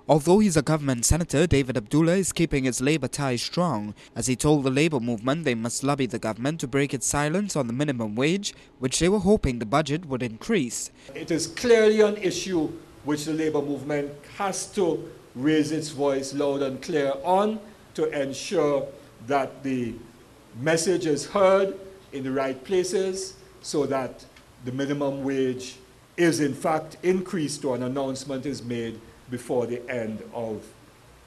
Although he's a government senator, David Abdullah is keeping his Labour ties strong, as he told the Labour movement they must lobby the government to break its silence on the minimum wage, which they were hoping the budget would increase. It is clearly an issue which the Labour movement has to raise its voice loud and clear on to ensure that the message is heard in the right places so that the minimum wage is in fact increased or an announcement is made before the end of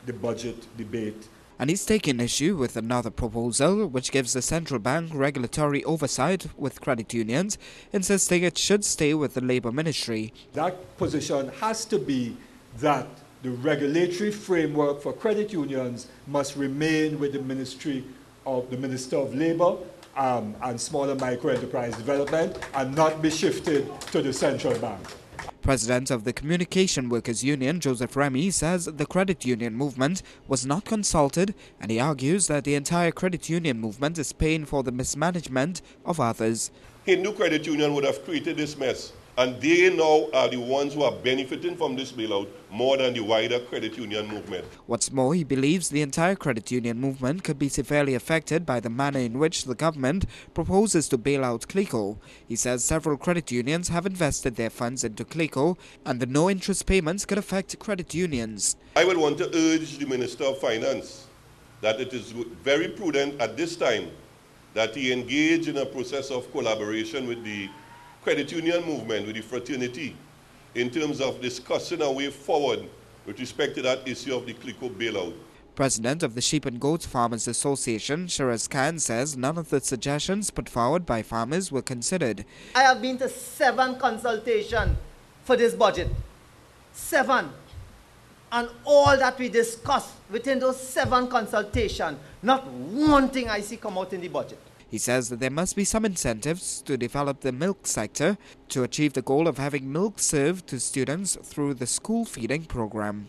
the budget debate. And he's taken issue with another proposal which gives the central bank regulatory oversight with credit unions, insisting it should stay with the Labour Ministry. That position has to be that the regulatory framework for credit unions must remain with the Ministry of the Minister of Labour and Small and Micro Enterprise Development and not be shifted to the central bank. President of the Communication Workers Union, Joseph Remy, says the credit union movement was not consulted, and he argues that the entire credit union movement is paying for the mismanagement of others. Hindu Credit Union would have created this mess, and they now are the ones who are benefiting from this bailout more than the wider credit union movement. What's more, he believes the entire credit union movement could be severely affected by the manner in which the government proposes to bail out CLICO. He says several credit unions have invested their funds into CLICO, and the no-interest payments could affect credit unions. I would want to urge the Minister of Finance that it is very prudent at this time that he engage in a process of collaboration with the credit union movement, with the fraternity, in terms of discussing a way forward with respect to that issue of the CLICO bailout. President of the Sheep and Goat Farmers Association, Shiraz Khan, says none of the suggestions put forward by farmers were considered. I have been to 7 consultations for this budget. 7. And all that we discussed within those 7 consultations, not one thing I see come out in the budget. He says that there must be some incentives to develop the milk sector to achieve the goal of having milk served to students through the school feeding program.